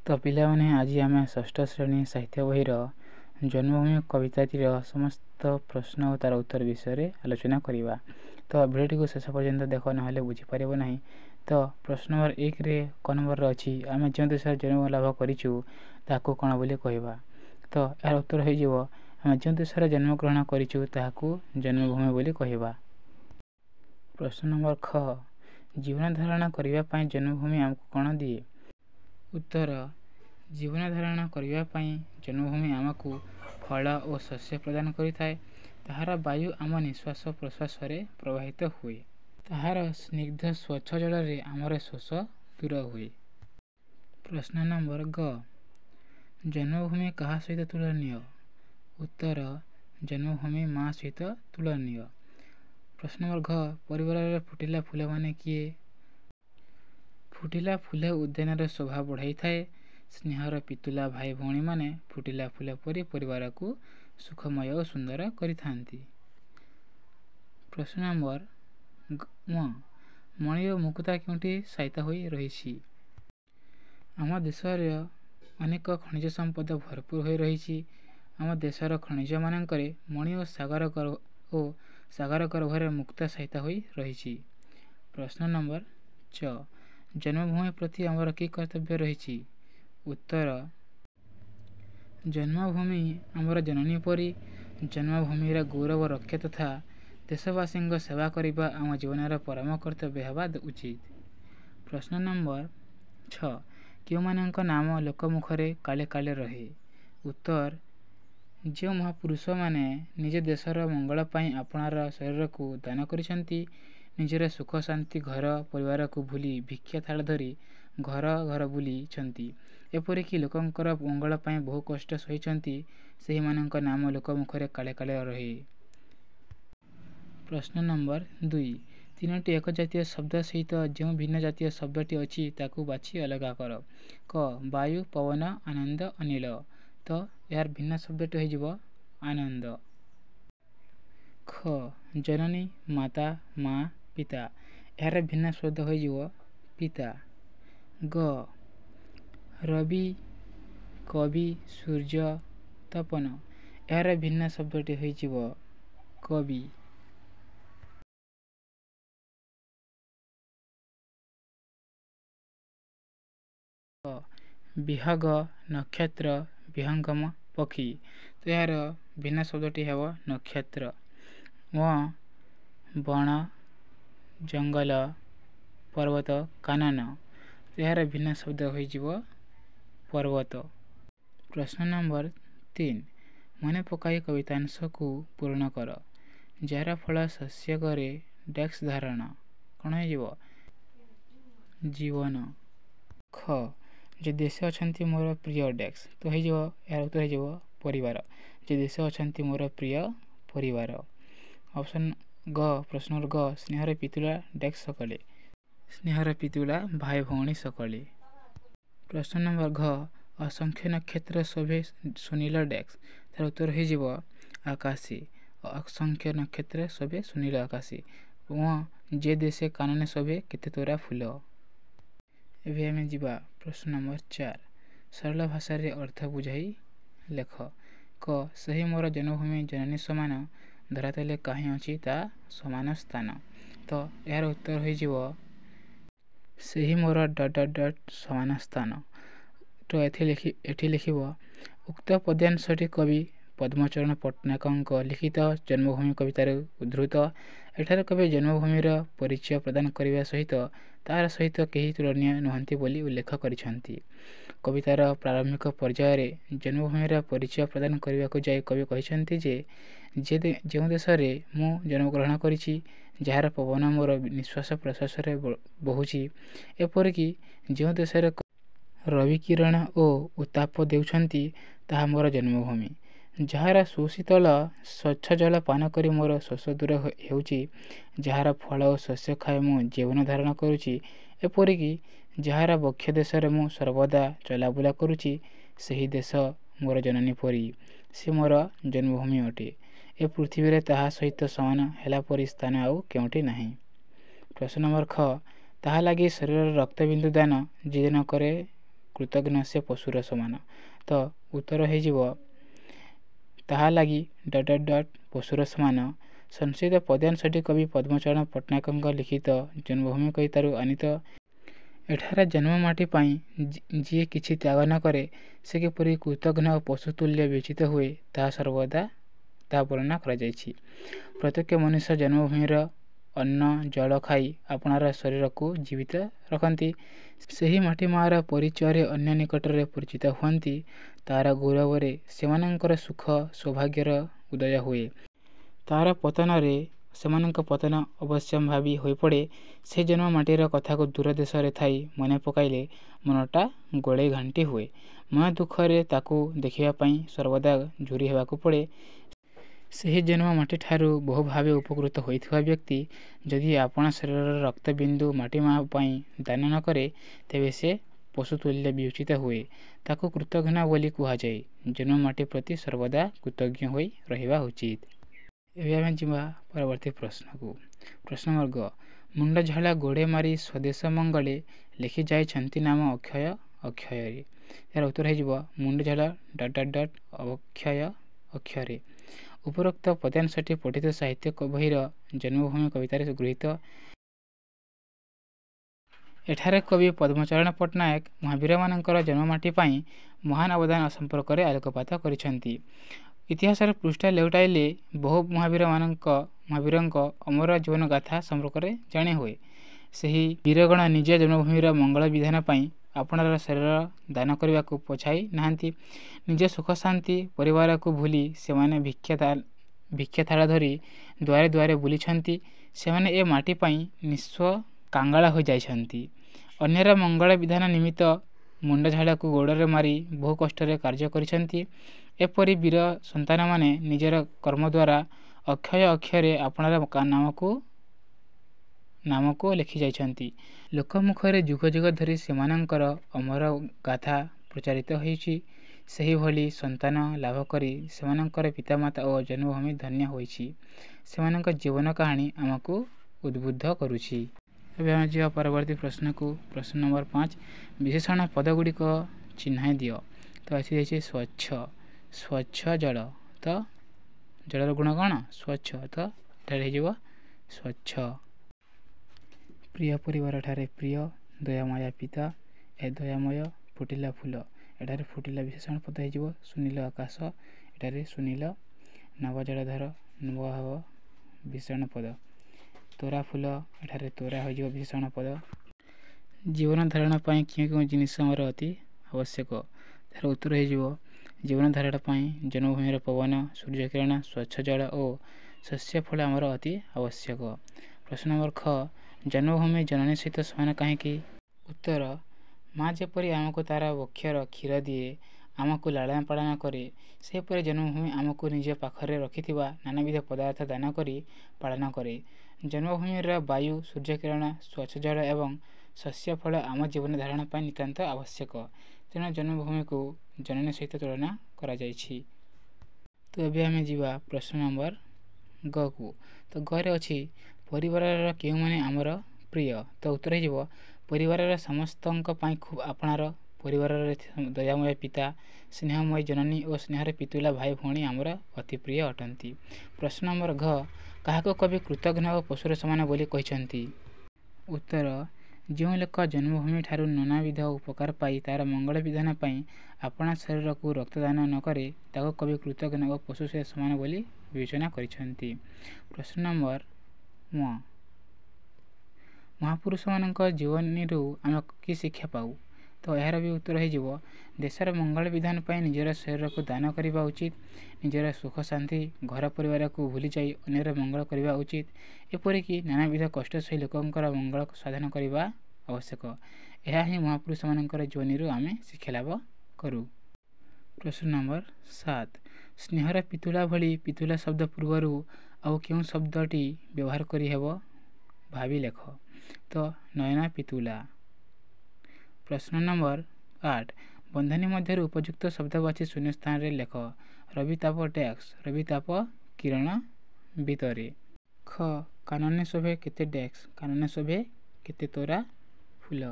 तो पिलामाने आज आम षष्ठ श्रेणी साहित्य बहीर जन्मभूमि कविताटीर समस्त प्रश्न और तार उत्तर विषय आलोचना करवा। तो भिडियो को शेष पर्यंत देख ना बुझीपर ना। तो प्रश्न नंबर 1 रे क नंबर अच्छी आम जो देश जन्म लाभ करूँ ताकू कौन बोली कहवा। तो यार उत्तर हो आम जो देश जन्म ग्रहण करूँ जन्मभूमि बोली कहवा। प्रश्न नंबर ख जीवन धारण करने जन्मभूमि आमको कौन दिए। उत्तर जीवन धारण करने जन्मभूमि आमको फल और शस्य प्रदान करिथाए। ताहार वायु आम निश्वास प्रश्वास प्रवाहित हुए। ताहार स्निग्ध स्वच्छ जल रे आमर शोष दूर हुए। प्रश्न नंबर ग जन्मभूमि कहा सहित तुलनीय। उत्तर जन्मभूमि माँ सहित तुलनीय। प्रश्न नंबर घ परिवार फुटिला फूल माने किए। फुटिला फूल उद्यान शोभा बढ़ाई थाए। स्नेहर पितुला भाई भौणी माने फुटिला फूल परी परिवार को सुखमय और सुंदर करिथांती। प्रश्न नंबर मणि और मुक्ता क्योंटी सहायता होई रही। आम देशर अनेक खनिज संपद भरपूर हो रही। आम देशर खनिज मानकरे मणि और सागर गर्भर मुक्ता सहायता होई रही। प्रश्न नंबर च जन्मभूमि प्रति आमर कि कर्तव्य रही। उत्तर जन्मभूमि आमर जननी परी जन्मभूमिर गौरव रक्षा तथा देशवासी सेवा करने आम जीवन परम कर्तव्य होगा उचित। प्रश्न नंबर 6 क्यों मानक नाम लोकमुखरे काले काले रहे। उत्तर जो महापुरुष माने निज देशर मंगल पाई आपणार शरीर को दान करिसंती निजर सुख शांति घर परिवार को भूली भिक्षा थाल धरी घर घर बुली छंती एपरिक लोकंकर मंगल पाई बहु कष्ट सही से मानक नाम लोकमुखरे काले काले रहे। प्रश्न नंबर 2 तीनोटी एक जातीय शब्द सहित जो भिन्न जातीय शब्दटी अच्छी ताकू बाछि अलग कर। क वायु पवन आनंद अनिल। तो यार भिन्न शब्दटी हो आनंद। ख जननी माता माँ पिता यार भिन्न शब्द हो पिता। ग रवि कवि सूर्य तपन यार भिन्न शब्दटी हो कवि। विहग नक्षत्र विहंगम पक्षी तो यार भिन्न शब्दटी है नक्षत्र। बण जंगल पर्वत कानन तो यार भिन्न शब्द हो पर्वत। प्रश्न नंबर 3 मन पकाई कवितांश को पूर्ण कर। जार फल शस्य करे डेक्स धारण कौन हो जीवन। ख जे देश अच्छा मोर प्रिय डेक्स तो हो यार उत्तर हो परिवार। जे देश अच्छा मोर प्रिय परिवार। ऑप्शन ग प्रश्न ग स्नेहर पितुला डेक्स सकले स्नेहर पितुला भाई भौणी सकले। प्रश्न नंबर घ असंख्य नक्षत्र शोभे सुनील डेक्स तार उत्तर हो आकाशी। असंख्य नक्षत्र शोभे सुनील आकाशी। जे देशे कानने शोभे केते तोरा फूल। एबे आमे जिबा प्रश्न नंबर 4 सरल भाषा रे अर्थ बुझाई लेख। क सही मोर जन्मभूमि जननी समान धरातले कहीं अच्छी ता समान स्थान। तो यार उत्तर हो सही मोर डट डट डट समान स्थान। तो एठी लिखिब उक्त पद्यांशटी कवि पद्मचरण पट्टनायक लिखित जन्मभूमि कवितार उद्धृत। एठार कवि जन्मभूमिर परिचय प्रदान करने सहित तार सहित कहीं तुलनीय नुहंती बोली उल्लेख करिसंती। कवितार प्रारंभिक पर्यायर जन्मभूमिर परिचय प्रदान करने को जाए कवि कहिसंती जे जो देश में मु जन्मग्रहण करिछि जार पवन मोर निश्वास प्रश्वास बहुची एपरिक जो देश रवि किरण और उत्ताप देउछंती ताहा मोर जन्मभूमि। जार सुशीतल स्वच्छ जल पान करी मोर शोष दूर हेउची जार फल और शस्य खाए मु जीवन धारण करुची एपरिक जार वक्ष देश मु सर्वदा चलाबुला करुची सही देश मोर जननी परी से मोर जन्मभूमि अटे। ए पृथ्वी रे ताहा सहित समान हेला परी स्थान आउ केउटी नाही। प्रश्न नंबर ख ताहा लगी शरीर रक्तबिंदु दान जे न करे कृतघ्न से पशुर समान। तो उत्तर हो ताहा लगी डट डट डट पशुर समान। संस्कृत पद्यांशटी कवि पद्मचरण पट्टनायक लिखित जन्मभूमि कवितारू आनीत। एठार जन्ममाटी जी किछि त्याग न करे से किपरि कृतघ्न और पशुतुल्य विचित हुए ताहा सर्वदा ताहा वर्णना करा जायछि। प्रत्येक मनुष्य जन्मभूमिर अन्न जल खाई आपणार शरीर को जीवित रखती। सही माटी मार परिचय अन्य निकट में परिचित हुअନ୍ତି। तार गौरव सेमानंकर सुख सौभाग्यर उदय हुए। तार पतन सेमानंक पतन अवश्यम्भावी हो पड़े। से जन्म माटीर कथा को दूर देश में थी मन पकाइले मनटा गोले घांटी हुए। मन दुखरे ताकू देखियापाई सर्वदा झुरी हेबाकू पड़े। ସେହି ଜନ୍ମ ମାଟି ଠାରୁ ବହୁ ଭାବେ ଉପକୃତ ହୋଇଥିବା ବ୍ୟକ୍ତି ଯଦି ଆପଣା ଶରୀରର ରକ୍ତବିନ୍ଦୁ ମାଟି ମା ପାଇଁ ଦାନ ନ କରେ ତେବେ ସେ ପଶୁତୁଲ୍ୟ ବିବେଚିତ ହୁଏ। ତାକୁ କୃତଘ୍ନ ବୋଲି କୁହାଯାଏ। ଜନ୍ମ ମାଟି ପ୍ରତି ସର୍ବଦା କୃତଜ୍ଞ ହୋଇ ରହିବା ଉଚିତ। ଏବେ ଆମେ ଯିବା ପରବର୍ତ୍ତୀ ପ୍ରଶ୍ନକୁ। ପ୍ରଶ୍ନ ବର୍ଗ ମୁଣ୍ଡ ଝାଳ ଗୋଡ଼େ ମାରି ସ୍ୱଦେଶ ମଙ୍ଗଳେ ଲେଖି ଯାଇଛନ୍ତି ନାମ ଅକ୍ଷୟ ଅକ୍ଷୟରେ। ଏହାର ଉତ୍ତର ହୋଇଯିବ ମୁଣ୍ଡ ଝାଳ ଡଟ୍ ଡଟ୍ ଡଟ୍ ଅକ୍ଷୟ ଅକ୍ଷରେ। ଉପରୋକ୍ତ ପଦ୍ୟାଂଶଟି ପଠିତ ସାହିତ୍ୟ ବହିର ଜନ୍ମଭୂମି କବିତାରେ ଗୃହୀତ। ଏଠାରେ କବି ପଦ୍ମଚରଣ ପଟ୍ଟନାୟକ ମହାବୀରମାନଙ୍କର ଜନ୍ମମାଟି ପାଇଁ ମହାନ ଅବଦାନ ସମ୍ପର୍କରେ ଆଲୋକପାତ କରିଛନ୍ତି। ଇତିହାସର ପୃଷ୍ଠା ଲେଉଟାଇଲେ ବହୁ ମହାବୀରଙ୍କ ଅମର ଜୀବନ ଗାଥା ସମ୍ପର୍କରେ ଜାଣି ହୁଏ। ସେହି ବୀରଗଣ ନିଜ ଜନ୍ମଭୂମିର ମଙ୍ଗଳ ବିଧାନ ପାଇଁ ଆପଣାର ଶରୀର ଦାନ କରିବାକୁ ପଛାଇ ନାହାନ୍ତି। ନିଜ ସୁଖ ଶାନ୍ତି ପରିବାରକୁ ଭୁଲି ସେମାନେ ଭିକ୍ଷା ଥାଳ ଧରି ଦୁଆରେ ଦୁଆରେ ବୁଲିଛନ୍ତି। ସେମାନେ ଏ ମାଟି ପାଇଁ ନିଃସ୍ୱ କାଙ୍ଗାଳ ହୋଇଯାଇଛନ୍ତି। ଅନ୍ୟର ମଙ୍ଗଳ ବିଧାନ ନିମିତ୍ତ ମୁଣ୍ଡ ଝାଳକୁ ଗୋଡ଼ରେ ମାରି ବହୁ କଷ୍ଟରେ କାର୍ଯ୍ୟ କରିଛନ୍ତି। ଏପରି ବୀର ସନ୍ତାନମାନେ ନିଜର କର୍ମ ଦ୍ୱାରା ଅକ୍ଷୟ ଅକ୍ଷରେ ଆପଣାର ନାମକୁ ଲେଖି ଯାଇଛନ୍ତି। ଲୋକମୁଖରେ ଯୁଗ ଯୁଗ ଧରି ସେମାନଙ୍କର ଅମର ଗାଥା ପ୍ରଚାରିତ ହେଉଛି। ସେହିଭଳି ସନ୍ତାନ ଲାଭ କରି ସେମାନଙ୍କର ପିତାମାତା ଓ ଜନ୍ମଭୂମି ଧନ୍ୟ ହୋଇଛି। ସେମାନଙ୍କ ଜୀବନ କାହାଣୀ ଆମକୁ ଉଦ୍ବୁଦ୍ଧ କରୁଛି। ଏବେ ଆମେ ଯିବା ପରବର୍ତ୍ତୀ ପ୍ରଶ୍ନକୁ। ପ୍ରଶ୍ନ ନମ୍ବର 5 ବିଶେଷଣ ପଦଗୁଡ଼ିକ ଚିହ୍ନାଇ ଦିଅ। ତ ଏଠି ହେଇଛି ସ୍ୱଚ୍ଛ ସ୍ୱଚ୍ଛ ଜଳ। ତ ଜଳର ଗୁଣ କ'ଣ? ସ୍ୱଚ୍ଛ। ତ ଏଠାରେ ହେଇଯିବ ସ୍ୱଚ୍ଛ। ପ୍ରିୟ ପରିବାର ଠାରେ ପ୍ରିୟ ଦୟାମୟ ପିତା ଏ ଦୟାମୟ ଫୁଟିଲା ଫୁଲ। ଏଠାରେ ଫୁଟିଲା ବିଶେଷଣ ପଦ ହେଇଯିବ। ସୁନୀଲ ଆକାଶ ଏଠାରେ ସୁନୀଲ। ନବ ଜଳଧର ନବ ହେବ ବିଶେଷଣ ପଦ। ତୋରା ଫୁଲ ଏଠାରେ ତୋରା ହୋଇଯିବ ବିଶେଷଣ ପଦ। ଜୀବନ ଧାରଣ ପାଇଁ କେଉଁ କେଉଁ ଜିନିଷ ଆମର ଅତି ଆବଶ୍ୟକ? ଏହାର ଉତ୍ତର ହୋଇଯିବ ଜୀବନ ଧାରଣ ପାଇଁ ଜନ୍ମଭୂମିର ପବନ ସୂର୍ଯ୍ୟକିରଣ ସ୍ୱଚ୍ଛ ଜଳ ଓ ଶସ୍ୟ ଫଳ ଆମର ଅତି ଆବଶ୍ୟକ। ପ୍ରଶ୍ନ ନମ୍ବର ଖ ଜନ୍ମଭୂମି ଜନନୀ ସହିତ ସମାନ କାହିଁକି? ଉତ୍ତର ମା ଯେପରି ଆମକୁ ତାର ବକ୍ଷର କ୍ଷୀର ଦିଏ ଆମକୁ ଲାଳନ ପାଳନ କରେ ସେହିପରି ଜନ୍ମଭୂମି ଆମକୁ ନିଜ ପାଖରେ ରଖିଥିବା ନାନାବିଧ ପଦାର୍ଥ ଦାନ କରି ପାଳନ କରେ। ଜନ୍ମଭୂମିର ବାୟୁ ସୂର୍ଯ୍ୟକିରଣ ସ୍ୱଚ୍ଛ ଜଳ ଏବଂ ଶସ୍ୟ ଫଳ ଆମ ଜୀବନ ଧାରଣ ପାଇଁ ନିତାନ୍ତ ଆବଶ୍ୟକ। ତେଣୁ ଜନ୍ମଭୂମିକୁ ଜନନୀ ସହିତ ତୁଳନା କରାଯାଇଛି। ତ ଏବେ ଆମେ ଯିବା ପ୍ରଶ୍ନ ନମ୍ବର ଗକୁ। ତ ଗରେ ଅଛି ପରିବାରର କେଉଁମାନେ ଆମର ପ୍ରିୟ? ତ ଉତ୍ତର ହେଇଯିବ ପରିବାରର ସମସ୍ତଙ୍କ ପାଇଁ ଖୁବ୍ ଆପଣାର। ପରିବାରରେ ଦୟାମୟ ପିତା ସ୍ନେହମୟ ଜନନୀ ଓ ସ୍ନେହର ପିତୁଲା ଭାଇ ଭଉଣୀ ଆମର ଅତି ପ୍ରିୟ ଅଟନ୍ତି। ପ୍ରଶ୍ନ ନମ୍ବର ଘ କାହାକୁ କବି କୃତଘ୍ନ ଓ ପଶୁର ସମାନ ବୋଲି କହିଛନ୍ତି? ଉତ୍ତର ଯେଉଁ ଲୋକ ଜନ୍ମଭୂମି ଠାରୁ ନାନାବିଧ ଉପକାର ପାଇ ତାର ମଙ୍ଗଳ ବିଧାନ ପାଇଁ ଆପଣା ଶରୀରକୁ ରକ୍ତଦାନ ନ କରେ ତାକୁ କବି କୃତଘ୍ନ ଓ ପଶୁ ସହିତ ସମାନ ବୋଲି ବିବେଚନା କରିଛନ୍ତି। ପ୍ରଶ୍ନ ନମ୍ବର ମହାପୁରୁଷମାନଙ୍କ ଜୀବନୀରୁ ଆମେ କି ଶିକ୍ଷା ପାଉ? ତ ଏହାର ବି ଉତ୍ତର ହୋଇଯିବ ଦେଶର ମଙ୍ଗଳ ବିଧାନ ପାଇଁ ନିଜର ଶରୀରକୁ ଦାନ କରିବା ଉଚିତ। ନିଜର ସୁଖ ଶାନ୍ତି ଘର ପରିବାରକୁ ଭୁଲିଯାଇ ଅନ୍ୟର ମଙ୍ଗଳ କରିବା ଉଚିତ। ଏପରିକି ନାନାବିଧ କଷ୍ଟ ସହି ଲୋକଙ୍କର ମଙ୍ଗଳ ସାଧନ କରିବା ଆବଶ୍ୟକ। ଏହା ହିଁ ମହାପୁରୁଷମାନଙ୍କର ଜୀବନୀରୁ ଆମେ ଶିକ୍ଷା ଲାଭ କରୁ। ପ୍ରଶ୍ନ ନମ୍ବର 7 ସ୍ନେହର ପିତୁଳା ଭଳି ପିତୁଳା ଶବ୍ଦ ପୂର୍ବରୁ ଆଉ କେଉଁ ଶବ୍ଦଟି ବ୍ୟବହାର କରି ହେବ ଭାବି ଲେଖ। ତ ନୟନ ପିତୁଳା। ପ୍ରଶ୍ନ ନମ୍ବର 8 ବନ୍ଧନୀ ମଧ୍ୟରୁ ଉପଯୁକ୍ତ ଶବ୍ଦ ବାଛି ଶୂନ୍ୟ ସ୍ଥାନରେ ଲେଖ। ରବିତାପ ଡ୍ୟାକ୍ସ ରବିତାପ କିରଣ ଭିତରେ। ଖ କାନନେ ଶୋଭେ କେତେ ଡ୍ୟାକ୍ସ କାନନେ ଶୋଭେ କେତେ ତୋରା ଫୁଲ।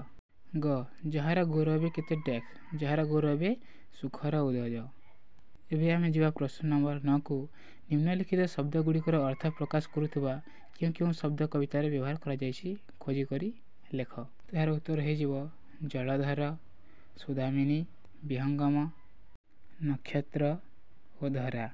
ଗ ଯାହାର ଗୌରବେ କେତେ ଡେକ୍ସ, ଯାହାର ଗୌରବେ ସୁଖର ଉଦୟ। ଏବେ ଆମେ ଯିବା ପ୍ରଶ୍ନ ନମ୍ବର 9କୁ। ନିମ୍ନଲିଖିତ ଶବ୍ଦ ଗୁଡ଼ିକର ଅର୍ଥ ପ୍ରକାଶ କରୁଥିବା କେଉଁ କେଉଁ ଶବ୍ଦ କବିତାରେ ବ୍ୟବହାର କରାଯାଇଛି ଖୋଜିକରି ଲେଖ। ଏହାର ଉତ୍ତର ହୋଇଯିବ ଜଳଧର, ସୁଦାମିନୀ, ବିହଙ୍ଗମ, ନକ୍ଷତ୍ର ଓ ଧରା।